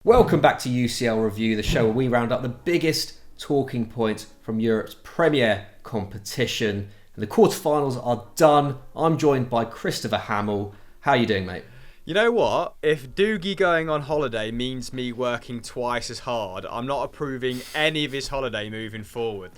Welcome back to UCL Review, the show where we round up the biggest talking points from Europe's premier competition. And the quarterfinals are done. I'm joined by Christopher Hamill. How are you doing, mate? You know what? If Doogie going on holiday means me working twice as hard, I'm not approving any of his holiday moving forward.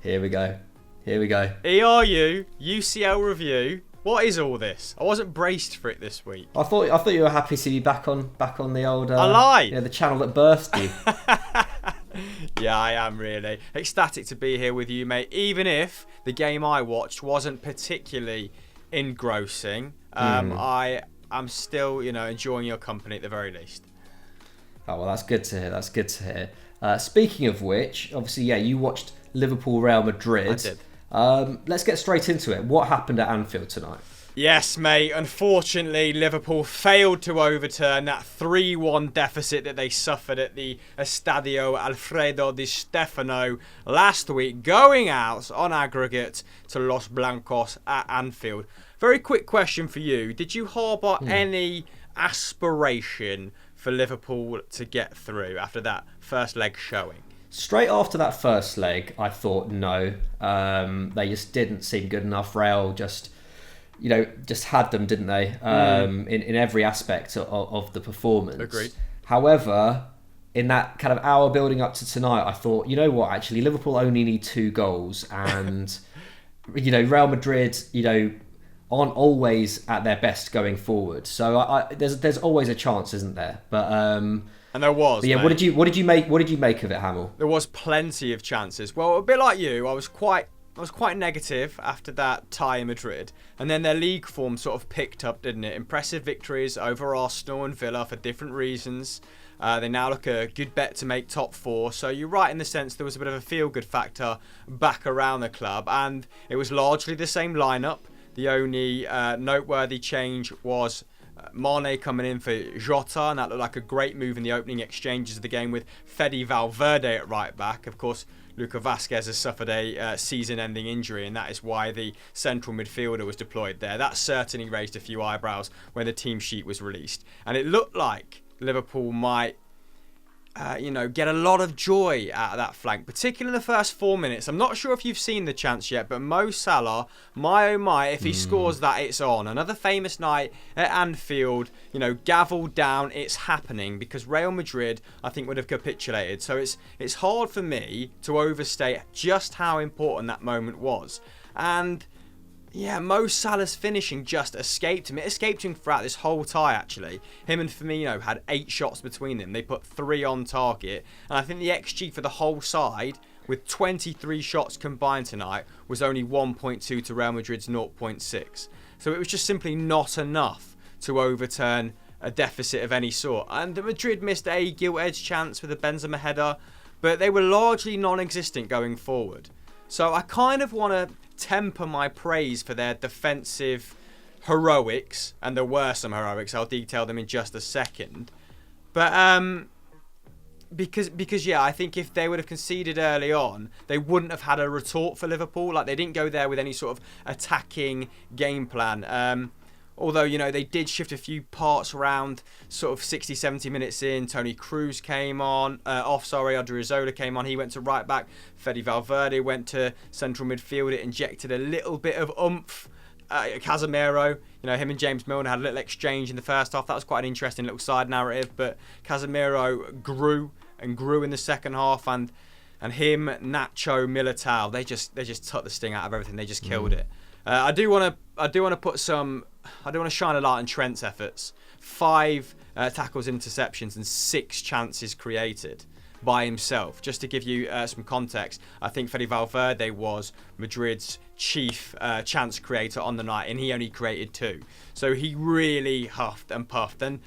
Here we go. ERU, UCL Review. What is all this? I wasn't braced for it this week. I thought you were happy to be back on the old. I lied. The channel that birthed you. Yeah, I am really ecstatic to be here with you, mate. Even if the game I watched wasn't particularly engrossing, I am still, enjoying your company at the very least. Oh well, that's good to hear. Speaking of which, obviously, you watched Liverpool Real Madrid. I did. Let's get straight into it. What happened at Anfield tonight? Yes, mate. Unfortunately, Liverpool failed to overturn that 3-1 deficit that they suffered at the Estadio Alfredo Di Stefano last week, going out on aggregate to Los Blancos at Anfield. Very quick question for you. Did you harbour any aspiration for Liverpool to get through after that first leg showing? Straight after that first leg, I thought no. They just didn't seem good enough. Real just had them, didn't they? In every aspect of the performance. Agreed. However, in that kind of hour building up to tonight, I thought, you know what? Actually, Liverpool only need 2 goals, and Real Madrid, aren't always at their best going forward. So there's always a chance, isn't there? But And there was. yeah, mate. what did you make of it, Hamill? There was plenty of chances. Well, a bit like you, I was quite negative after that tie in Madrid, and then their league form sort of picked up, didn't it? Impressive victories over Arsenal and Villa for different reasons. They now look a good bet to make top 4. So you're right in the sense there was a bit of a feel-good factor back around the club, and it was largely the same lineup. The only noteworthy change was Mane coming in for Jota, and that looked like a great move in the opening exchanges of the game with Fede Valverde at right back. Of course, Luca Vasquez has suffered a season-ending injury, and that is why the central midfielder was deployed there. That certainly raised a few eyebrows when the team sheet was released, and it looked like Liverpool might get a lot of joy out of that flank, particularly in the first 4 minutes. I'm not sure if you've seen the chance yet, but Mo Salah, my oh my, if he scores that, it's on. Another famous night at Anfield, gavel down, it's happening, because Real Madrid, I think, would have capitulated. So it's hard for me to overstate just how important that moment was. And yeah, Mo Salah's finishing just escaped him. It escaped him throughout this whole tie, actually. Him and Firmino had 8 shots between them. They put 3 on target. And I think the XG for the whole side, with 23 shots combined tonight, was only 1.2 to Real Madrid's 0.6. So it was just simply not enough to overturn a deficit of any sort. And Madrid missed a gilt-edged chance with a Benzema header, but they were largely non-existent going forward. So I kind of want to temper my praise for their defensive heroics, and there were some heroics. I'll detail them in just a second. But because I think if they would have conceded early on, they wouldn't have had a retort for Liverpool. Like, they didn't go there with any sort of attacking game plan. Although, they did shift a few parts around sort of 60, 70 minutes in. Toni Kroos came on. Odriozola came on. He went to right back. Fede Valverde went to central midfield. It injected a little bit of oomph. Casemiro, him and James Milner had a little exchange in the first half. That was quite an interesting little side narrative. But Casemiro grew in the second half. And him, Nacho, Militao, they just took the sting out of everything. They just killed it. I do want to shine a light on Trent's efforts. 5 tackles, interceptions, and 6 chances created by himself. Just to give you some context, I think Fede Valverde was Madrid's chief chance creator on the night, and he only created 2. So he really huffed and puffed, and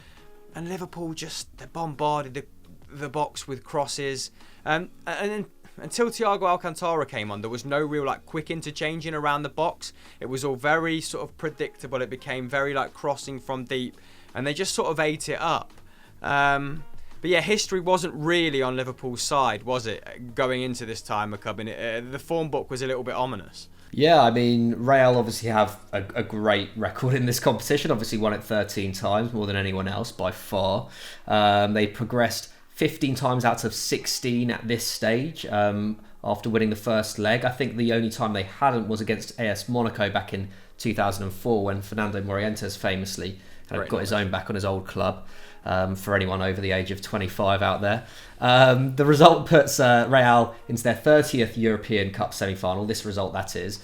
Liverpool they bombarded the box with crosses, and then until Thiago Alcantara came on, there was no real quick interchanging around the box. It was all very sort of predictable. It became very crossing from deep, and they just sort of ate it up. But yeah, history wasn't really on Liverpool's side, was it, going into this time, McCubbin? The form book was a little bit ominous. Yeah, I mean, Real obviously have a great record in this competition. Obviously, won it 13 times, more than anyone else by far. They progressed 15 times out of 16 at this stage after winning the first leg. I think the only time they hadn't was against AS Monaco back in 2004 when Fernando Morientes famously got his own back on his old club. For anyone over the age of 25 out there. The result puts Real into their 30th European Cup semi-final, this result that is,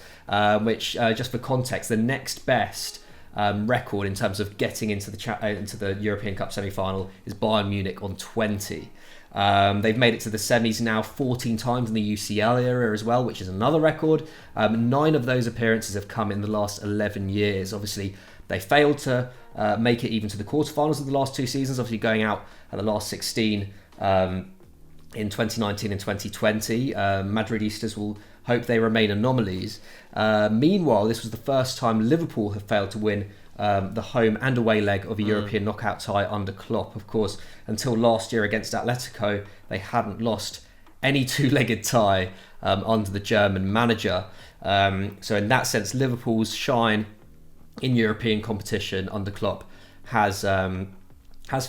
which, just for context, the next best record in terms of getting into the European Cup semi-final is Bayern Munich on 20. They've made it to the semis now 14 times in the UCL era as well, which is another record. 9 of those appearances have come in the last 11 years. Obviously, they failed to make it even to the quarterfinals of the last 2 seasons, obviously going out at the last 16 in 2019 and 2020. Madridistas will hope they remain anomalies. Meanwhile, this was the first time Liverpool have failed to win the home and away leg of a European knockout tie under Klopp. Of course, until last year against Atletico, they hadn't lost any two-legged tie under the German manager. So in that sense, Liverpool's shine in European competition under Klopp has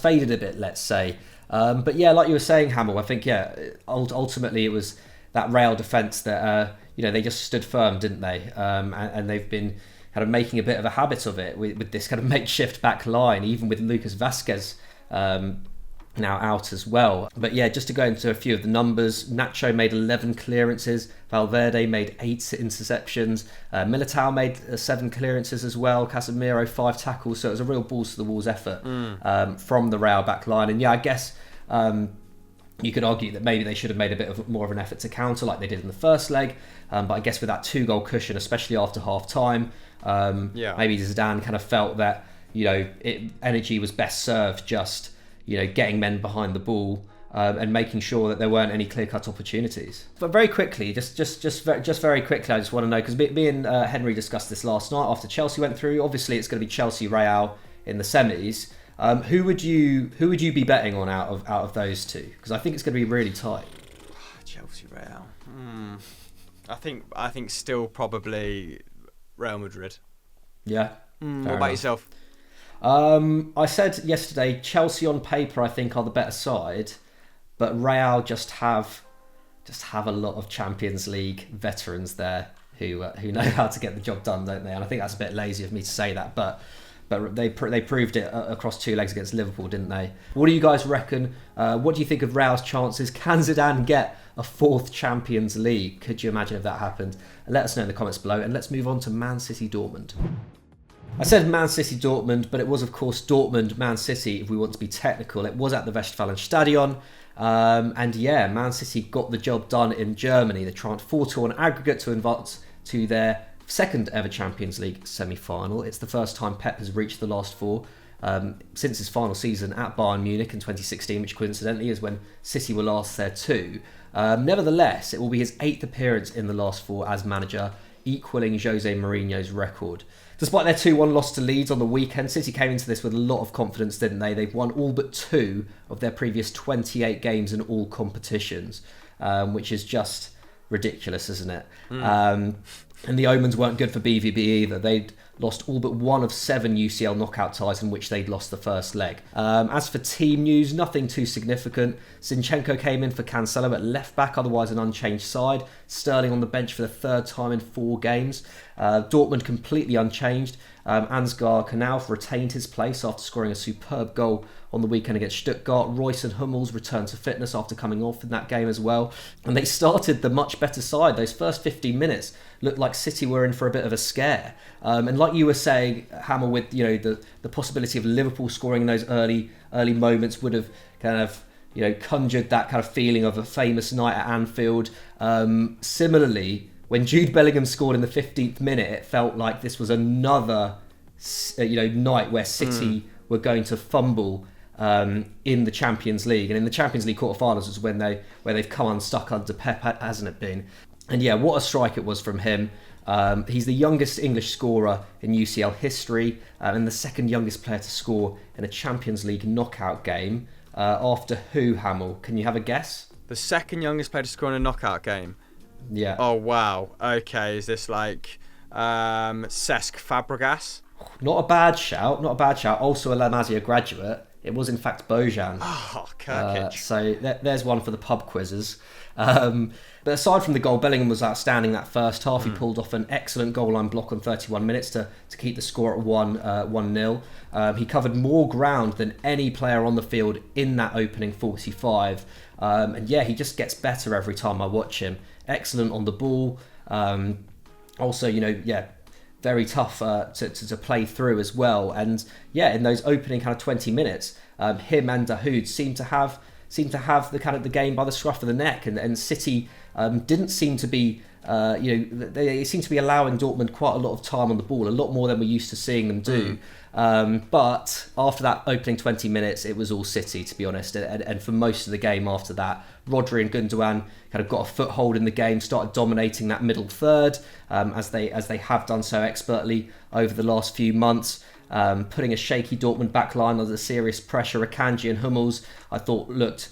faded a bit, let's say. But yeah, like you were saying, Hamill, I think ultimately it was that Real defence that they just stood firm, didn't they? And they've been kind of making a bit of a habit of it with this kind of makeshift back line, even with Lucas Vazquez now out as well. But yeah, just to go into a few of the numbers, Nacho made 11 clearances, Valverde made 8 interceptions, Militao made 7 clearances as well, Casemiro 5 tackles, so it was a real balls to the walls effort from the Real back line. And yeah, I guess you could argue that maybe they should have made a bit more of an effort to counter like they did in the first leg, but I guess with that 2-goal cushion, especially after half time, maybe Zidane kind of felt that energy was best served just getting men behind the ball and making sure that there weren't any clear-cut opportunities. But very quickly, just very quickly, I just want to know, because me and Henry discussed this last night after Chelsea went through. Obviously, it's going to be Chelsea Real in the semis. Who would you be betting on out of those two? Because I think it's going to be really tight. Chelsea Real. I think still probably Real Madrid. Yeah. What about yourself? I said yesterday, Chelsea on paper I think are the better side, but Real just have a lot of Champions League veterans there who know how to get the job done, don't they? And I think that's a bit lazy of me to say that, but they proved it across 2 legs against Liverpool, didn't they? What do you guys reckon? What do you think of Real's chances? Can Zidane get a 4th Champions League? Could you imagine if that happened? Let us know in the comments below, and let's move on to Man City Dortmund. I said Man City Dortmund, but it was of course Dortmund Man City if we want to be technical. It was at the Westfalenstadion, and yeah, Man City got the job done in Germany. They triumphed 4-2 on aggregate to advance to their 2nd ever Champions League semi-final. It's the first time Pep has reached the last 4 since his final season at Bayern Munich in 2016, which coincidentally is when City were last there too. Nevertheless, it will be his 8th appearance in the last 4 as manager, equalling Jose Mourinho's record. Despite their 2-1 loss to Leeds on the weekend, City came into this with a lot of confidence, didn't they? They've won all but 2 of their previous 28 games in all competitions, which is just ridiculous, isn't it? And the omens weren't good for BVB either. They'd lost all but 1 of 7 UCL knockout ties in which they'd lost the first leg. As for team news, nothing too significant. Zinchenko came in for Cancelo at left back, otherwise an unchanged side. Sterling on the bench for the 3rd time in 4 games. Dortmund completely unchanged. Ansgar Knauf retained his place after scoring a superb goal on the weekend against Stuttgart. Royce and Hummels returned to fitness after coming off in that game as well. And they started the much better side. Those first 15 minutes looked like City were in for a bit of a scare. And like you were saying, Hammer, with the possibility of Liverpool scoring in those early moments would have kind of conjured that kind of feeling of a famous night at Anfield. Similarly, when Jude Bellingham scored in the 15th minute, it felt like this was another night where City were going to fumble in the Champions League. And in the Champions League quarterfinals was where they've come unstuck under Pep, hasn't it been? And yeah, what a strike it was from him. He's the youngest English scorer in UCL history and the 2nd youngest player to score in a Champions League knockout game. After who, Hamill? Can you have a guess? The 2nd youngest player to score in a knockout game. Yeah. Oh wow. Okay, is this like Cesc Fabregas? Not a bad shout. Not a bad shout. Also a La Masia graduate. It was in fact Bojan. Oh, Kirkic. So there's one for the pub quizzes. But aside from the goal, Bellingham was outstanding that first half. He pulled off an excellent goal line block on 31 minutes to keep the score at 1-0. He covered more ground than any player on the field in that opening 45. And yeah, he just gets better every time I watch him. Excellent on the ball. Also, very tough to play through as well. And yeah, in those opening kind of 20 minutes, him and Dahoud seemed to have the kind of the game by the scruff of the neck, and City didn't seem to be, they seem to be allowing Dortmund quite a lot of time on the ball, a lot more than we're used to seeing them do. But after that opening 20 minutes, it was all City, to be honest. And for most of the game after that, Rodri and Gundogan kind of got a foothold in the game, started dominating that middle third, as they have done so expertly over the last few months. Putting a shaky Dortmund backline under serious pressure. Akanji and Hummels, I thought, looked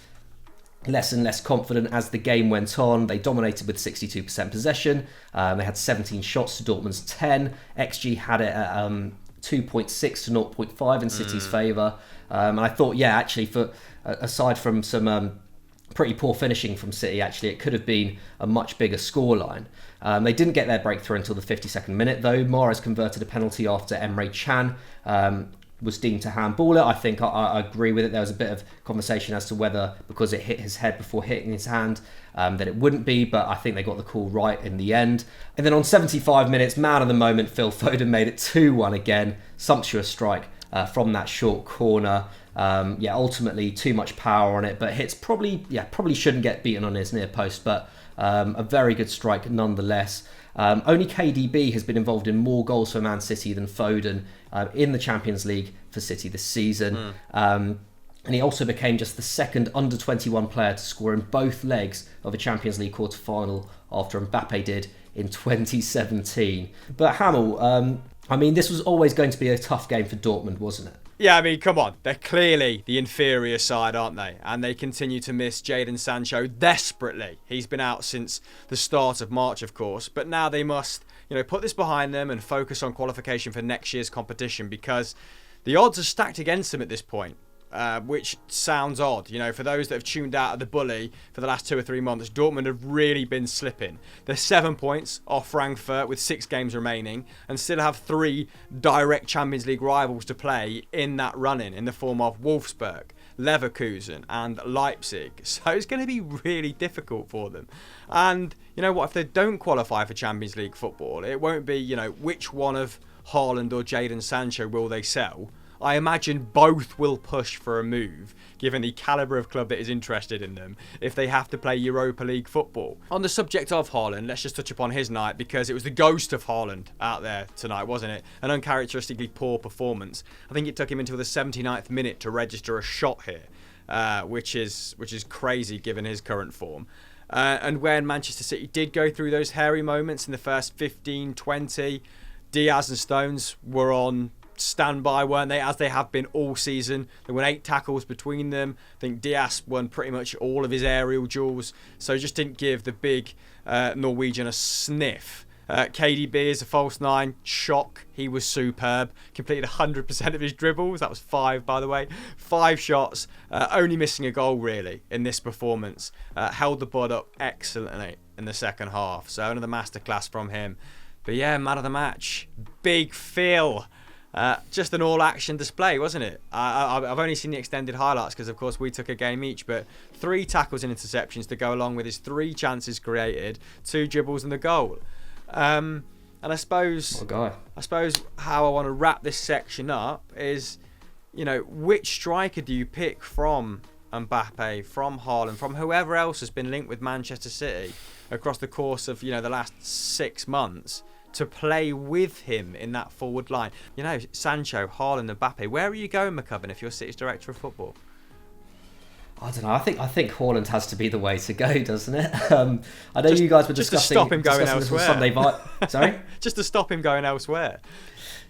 less and less confident as the game went on. They dominated with 62% possession. They had 17 shots to Dortmund's 10. XG had it at 2.6 to 0.5 in City's favour. And I thought, yeah, actually, for aside from some pretty poor finishing from City, actually, it could have been a much bigger scoreline. They didn't get their breakthrough until the 52nd minute, though. Mahrez converted a penalty after Emre Can was deemed to handball it. I think I agree with it. There was a bit of conversation as to whether, because it hit his head before hitting his hand, that it wouldn't be, but I think they got the call right in the end. And then on 75 minutes, man of the moment, Phil Foden made it 2-1 again. Sumptuous strike from that short corner. Ultimately too much power on it, but hits probably shouldn't get beaten on his near post, but a very good strike nonetheless. Only KDB has been involved in more goals for Man City than Foden in the Champions League for City this season. And he also became just the second under-21 player to score in both legs of a Champions League quarter-final after Mbappe did in 2017. But Hamel, this was always going to be a tough game for Dortmund, wasn't it? Yeah, I mean, come on. They're clearly the inferior side, aren't they? And they continue to miss Jadon Sancho desperately. He's been out since the start of March, of course. But now they must, put this behind them and focus on qualification for next year's competition, because the odds are stacked against them at this point. Which sounds odd, for those that have tuned out of the bully for the last 2 or 3 months. Dortmund have really been slipping. They're 7 points off Frankfurt with 6 games remaining, and still have 3 direct Champions League rivals to play in that run-in, in the form of Wolfsburg, Leverkusen and Leipzig. So it's going to be really difficult for them. And you know what, if they don't qualify for Champions League football, it won't be, which one of Haaland or Jadon Sancho will they sell. I imagine both will push for a move, given the calibre of club that is interested in them, if they have to play Europa League football. On the subject of Haaland, let's just touch upon his night, because it was the ghost of Haaland out there tonight, wasn't it? An uncharacteristically poor performance. I think it took him until the 79th minute to register a shot here, which is crazy given his current form. And when Manchester City did go through those hairy moments in the first 15, 20, Diaz and Stones were on standby, weren't they, as they have been all season. There were 8 tackles between them. I think Diaz won pretty much all of his aerial duels, so just didn't give the big Norwegian a sniff. KDB is a false 9. Shock. He was superb. Completed 100% of his dribbles. That was 5, by the way. 5 shots. Only missing a goal, really, in this performance. Held the ball up excellently in the second half. So another masterclass from him. But yeah, man of the match. Big Phil. Just an all-action display, wasn't it? I've only seen the extended highlights because, of course, we took a game each, but 3 tackles and interceptions to go along with his 3 chances created, 2 dribbles and the goal. And I suppose how I want to wrap this section up is, which striker do you pick from Mbappe, from Haaland, from whoever else has been linked with Manchester City across the course of, the last 6 months, to play with him in that forward line? Sancho, Haaland, Mbappe. Where are you going, McCubbin, if you're City's director of football? I don't know. I think Haaland has to be the way to go, doesn't it? I know you guys were discussing. Just to stop him going elsewhere. Sunday Sorry. Just to stop him going elsewhere.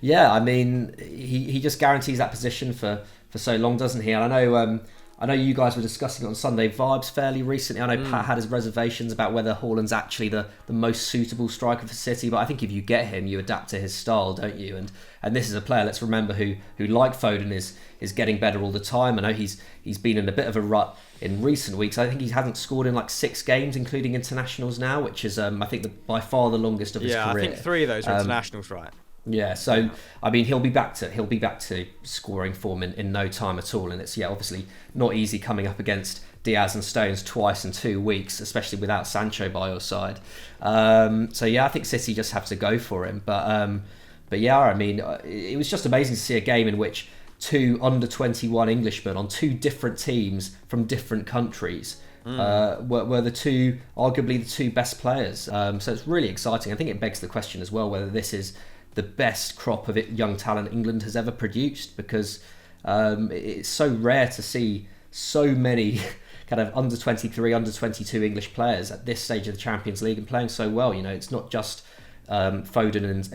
Yeah, I mean, he just guarantees that position for so long, doesn't he? And I know I know you guys were discussing it on Sunday Vibes fairly recently. I know Pat had his reservations about whether Haaland's actually the most suitable striker for City, but I think if you get him, you adapt to his style, don't you? And this is a player, let's remember, who like Foden is getting better all the time. I know he's been in a bit of a rut in recent weeks. I think he hasn't scored in like 6 games, including internationals now, which is I think by far the longest of his career. Yeah, I think 3 of those are internationals, right? Yeah, so I mean he'll be back to scoring form in no time at all, and it's obviously not easy coming up against Diaz and Stones twice in 2 weeks, especially without Sancho by your side. So yeah, I think City just have to go for him. But yeah, I mean it was just amazing to see a game in which 2 under-21 Englishmen on 2 different teams from different countries were arguably the 2 best players. So it's really exciting. I think it begs the question as well whether this is the best crop of young talent England has ever produced, because it's so rare to see so many kind of under 23, under 22 English players at this stage of the Champions League and playing so well. It's not just Foden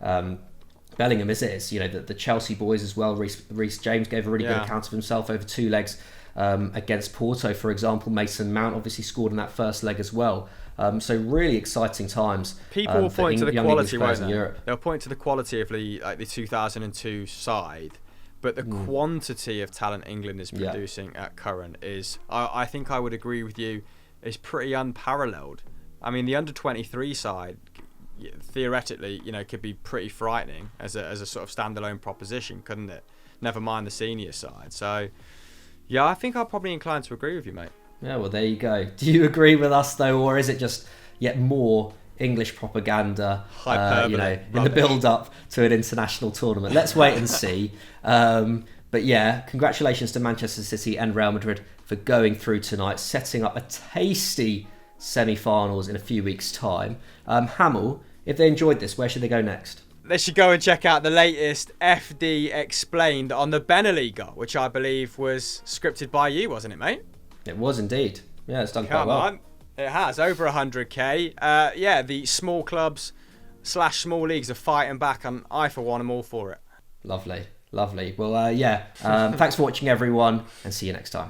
and Bellingham, is it? The Chelsea boys as well. Reece James gave a really good account of himself over 2 legs against Porto, for example. Mason Mount obviously scored in that first leg as well. So really exciting times. People will point to the quality, won't they? Europe. They'll point to the quality of the 2002 side, but the quantity of talent England is producing at current is, I think I would agree with you, is pretty unparalleled. I mean, the under-23 side, theoretically, could be pretty frightening as a sort of standalone proposition, couldn't it? Never mind the senior side. So, yeah, I think I'll probably incline to agree with you, mate. Yeah, well, there you go. Do you agree with us, though, or is it just yet more English propaganda, in the build-up to an international tournament? Let's wait and see. But yeah, congratulations to Manchester City and Real Madrid for going through tonight, setting up a tasty semi-finals in a few weeks' time. Hamel, if they enjoyed this, where should they go next? They should go and check out the latest FD Explained on the Beneliga, which I believe was scripted by you, wasn't it, mate? It was indeed. Yeah, it's done quite well. Come on. It has, over 100k. The small clubs / small leagues are fighting back, and I, for one, am all for it. Lovely. Well, thanks for watching, everyone, and see you next time.